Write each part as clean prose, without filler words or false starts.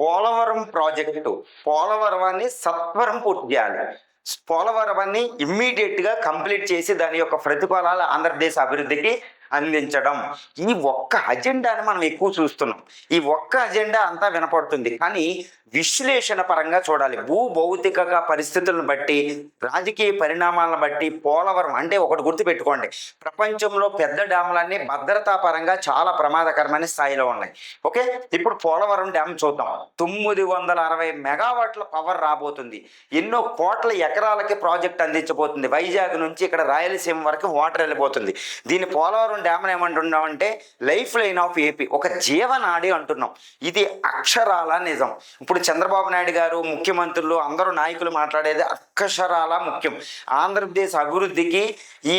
Polavaram project పోలవరాన్ని సత్వరం పూర్తి చేయాలి. పోలవరాన్ని ఇమ్మీడియట్ గా కంప్లీట్ చేసి దాని యొక్క ప్రతిఫలాలు ఆంధ్రప్రదేశ్ అభివృద్ధికి అందించడం. ఈ ఒక్క అజెండాని మనం ఎక్కువ చూస్తున్నాం. ఈ ఒక్క అజెండా అంతా వినపడుతుంది, కానీ విశ్లేషణ పరంగా చూడాలి. భౌతిక పరిస్థితులను బట్టి, రాజకీయ పరిణామాలను బట్టి పోలవరం అంటే ఒకటి గుర్తుపెట్టుకోండి, ప్రపంచంలో పెద్ద డ్యాములన్నీ భద్రతా పరంగా చాలా ప్రమాదకరమైన స్థాయిలో ఉన్నాయి. ఓకే, ఇప్పుడు పోలవరం డ్యామ్ చూద్దాం. 960 మెగావాట్ల పవర్ రాబోతుంది. ఎన్నో కోట్ల ఎకరాలకి ప్రాజెక్ట్ అందించబోతుంది. వైజాగ్ నుంచి ఇక్కడ రాయలసీమ వరకు వాటర్ వెళ్ళిపోతుంది. దీన్ని పోలవరం డ్యామ్ ఏమంటున్నాం అంటే లైఫ్ లైన్ ఆఫ్ ఏపీ, ఒక జీవనాడి అంటున్నాం. ఇది అక్షరాల నిజం. ఇప్పుడు చంద్రబాబు నాయుడు గారు, ముఖ్యమంత్రులు, అందరూ నాయకులు మాట్లాడేది అక్షరాల ముఖ్యం. ఆంధ్రప్రదేశ్ అభివృద్ధికి ఈ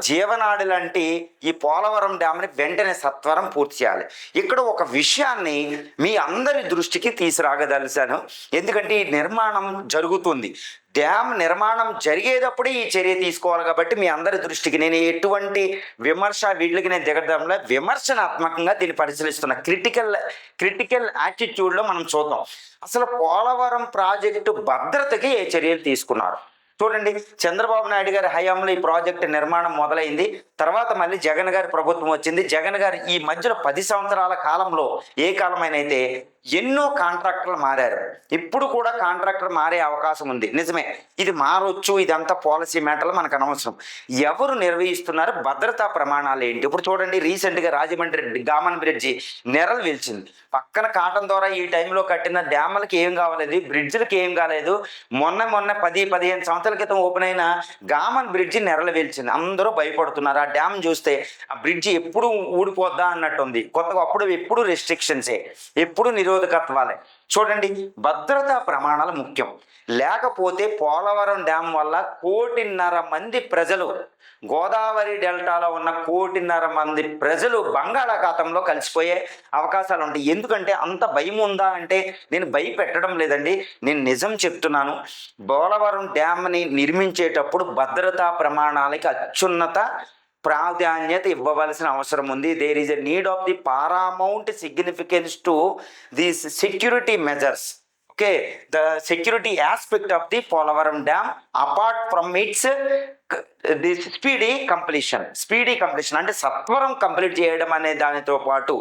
జీవనాడి లాంటి ఈ పోలవరం డ్యామ్ని వెంటనే సత్వరం పూర్తి చేయాలి. ఇక్కడ ఒక విషయాన్ని మీ అందరి దృష్టికి తీసుకురాగదలిచాను. ఎందుకంటే ఈ నిర్మాణం జరుగుతుంది, డ్యామ్ నిర్మాణం జరిగేటప్పుడే ఈ చర్య తీసుకోవాలి. కాబట్టి మీ అందరి దృష్టికి నేను ఎటువంటి విమర్శ వీళ్ళకి నేను దిగడంలో విమర్శనాత్మకంగా దీన్ని పరిశీలిస్తున్నా. క్రిటికల్ యాటిట్యూడ్లో మనం చూద్దాం. అసలు పోలవరం ప్రాజెక్టు భద్రతకి ఏ చర్యలు తీసుకున్నారు చూడండి. చంద్రబాబు నాయుడు గారి హయాంలో ఈ ప్రాజెక్టు నిర్మాణం మొదలైంది. తర్వాత మళ్ళీ జగన్ గారి ప్రభుత్వం వచ్చింది. జగన్ గారు ఈ మధ్యలో 10 సంవత్సరాల కాలంలో ఏ కాలమైనైతే ఎన్నో కాంట్రాక్టర్లు మారారు. ఇప్పుడు కూడా కాంట్రాక్టర్ మారే అవకాశం ఉంది. నిజమే, ఇది మారొచ్చు. ఇదంతా పాలసీ మ్యాటర్లు మనకు అనవసరం. ఎవరు నిర్వహిస్తున్నారు, భద్రతా ప్రమాణాలు ఏంటి? ఇప్పుడు చూడండి, రీసెంట్గా రాజమండ్రి గామన్ బ్రిడ్జి నెరలు వెలిచింది. పక్కన కాటన్ ద్వారా ఈ టైంలో కట్టిన డ్యాములకి ఏం కావాలేదు, బ్రిడ్జ్లకి ఏం కాలేదు. మొన్న 10-15 సంవత్సరాల క్రితం ఓపెన్ అయిన గామన్ బ్రిడ్జి నెరలు వెలిచింది. అందరూ భయపడుతున్నారు. ఆ డ్యామ్ చూస్తే ఆ బ్రిడ్జి ఎప్పుడు ఊడిపోద్దా అన్నట్టుంది. కొత్తగా ఎప్పుడు రెస్ట్రిక్షన్సే, ఎప్పుడు నిరోధకత్వాలే. చూడండి, భద్రతా ప్రమాణాలు ముఖ్యం. లేకపోతే పోలవరం డ్యామ్ వల్ల 1.5 మంది ప్రజలు, గోదావరి డెల్టాలో ఉన్న 1.5 మంది ప్రజలు బంగాళాఖాతంలో కలిసిపోయే అవకాశాలు ఉంటాయి. ఎందుకంటే అంత భయం ఉందా అంటే నేను భయపెట్టడం లేదండి, నేను నిజం చెప్తున్నాను. పోలవరం డ్యామ్ని నిర్మించేటప్పుడు భద్రతా ప్రమాణాలకి అత్యున్నత ప్రాధాన్యత ఇవ్వవలసిన అవసరం ఉంది. There is a need of the paramount significance to these security measures. Okay, the security aspect of the Polavaram dam apart from its the speedy completion అంటే సత్వరం కంప్లీట్ చేయడం అనే దానితో పాటు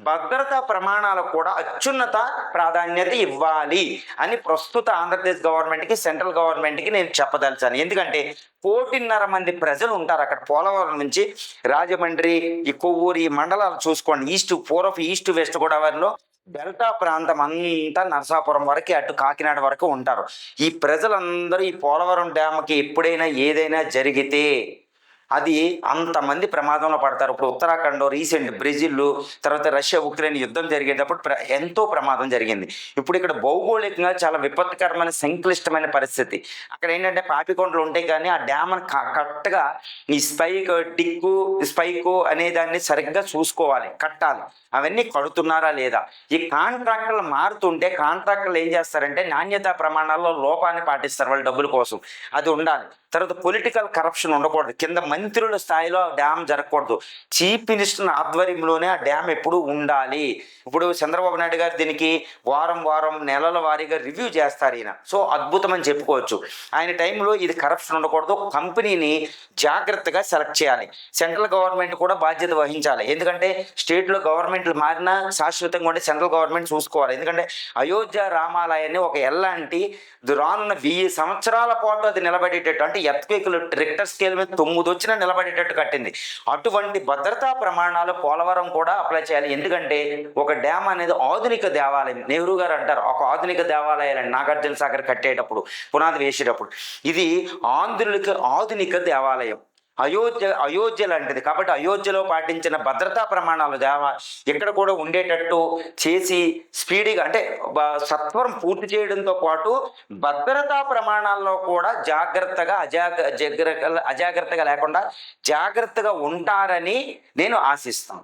భద్రతా ప్రమాణాలకు కూడా అత్యున్నత ప్రాధాన్యత ఇవ్వాలి అని ప్రస్తుత ఆంధ్రప్రదేశ్ గవర్నమెంట్కి, సెంట్రల్ గవర్నమెంట్కి నేను చెప్పదలిచాను. ఎందుకంటే 1.5 మంది ప్రజలు ఉంటారు అక్కడ. పోలవరం నుంచి రాజమండ్రి, ఈ కొవ్వూరు, ఈ మండలాలు చూసుకోండి. ఈస్ట్ వెస్ట్ గోదావరిలో డెల్టా ప్రాంతం అంతా నరసాపురం వరకు, అటు కాకినాడ వరకు ఉంటారు. ఈ ప్రజలందరూ ఈ పోలవరం డ్యామ్కి ఎప్పుడైనా ఏదైనా జరిగితే అది అంతమంది ప్రమాదంలో పడతారు. ఇప్పుడు ఉత్తరాఖండ్, రీసెంట్ బ్రెజిల్, తర్వాత రష్యా ఉక్రెయిన్ యుద్ధం జరిగేటప్పుడు ఎంతో ప్రమాదం జరిగింది. ఇప్పుడు ఇక్కడ భౌగోళికంగా చాలా విపత్కరమైన సంక్లిష్టమైన పరిస్థితి. అక్కడ ఏంటంటే పాపికొండలు ఉంటాయి, కానీ ఆ డ్యామ్ కరెక్ట్గా ఈ స్పైకు అనే దాన్ని సరిగ్గా చూసుకోవాలి, కట్టాలి. అవన్నీ కడుతున్నారా లేదా? ఈ కాంట్రాక్టర్లు మారుతుంటే కాంట్రాక్టర్లు ఏం చేస్తారంటే నాణ్యతా ప్రమాణాల్లో లోపాన్ని పాటిస్తారు వాళ్ళ డబ్బుల కోసం. అది ఉండాలి. తర్వాత పొలిటికల్ కరప్షన్ ఉండకూడదు. కింద మంత్రుల స్థాయిలో డ్యామ్ జరగకూడదు. చీఫ్ మినిస్టర్ ఆధ్వర్యంలోనే ఆ డ్యామ్ ఎప్పుడు ఉండాలి. ఇప్పుడు చంద్రబాబు నాయుడు గారు దీనికి వారం నెలల వారీగా రివ్యూ చేస్తారు ఈయన. సో అద్భుతం అని చెప్పుకోవచ్చు. ఆయన టైంలో ఇది కరప్షన్ ఉండకూడదు. కంపెనీని జాగ్రత్తగా సెలెక్ట్ చేయాలి. సెంట్రల్ గవర్నమెంట్ కూడా బాధ్యత వహించాలి. ఎందుకంటే స్టేట్లో గవర్నమెంట్లు మారినా శాశ్వతంగా ఉండే సెంట్రల్ గవర్నమెంట్ చూసుకోవాలి. ఎందుకంటే అయోధ్య రామాలయాన్ని ఒక ఎల్లాంటి రానున్న 1000 సంవత్సరాల పాటు అది నిలబడేటట్టు, అంటే ఎర్త్క్వేక్లు రిక్టర్ స్కేల్ మీద 9 వచ్చినా నిలబడేటట్టు కట్టింది. అటువంటి భద్రతా ప్రమాణాలు పోలవరం కూడా అప్లై చేయాలి. ఎందుకంటే ఒక డ్యామ్ అనేది ఆధునిక దేవాలయం. నెహ్రూ గారు అంటారు ఒక ఆధునిక దేవాలయాలని నాగార్జున సాగర్ కట్టేటప్పుడు, పునాది వేసేటప్పుడు. ఇది ఆధునిక దేవాలయం. అయోధ్య లాంటిది. కాబట్టి అయోధ్యలో పాటించిన భద్రతా ప్రమాణాలు ఎక్కడ కూడా ఉండేటట్టు చేసి స్పీడీగా, అంటే సత్వరం పూర్తి చేయడంతో పాటు భద్రతా ప్రమాణాల్లో కూడా అజాగ్రత్తగా లేకుండా జాగ్రత్తగా ఉంటారని నేను ఆశిస్తాను.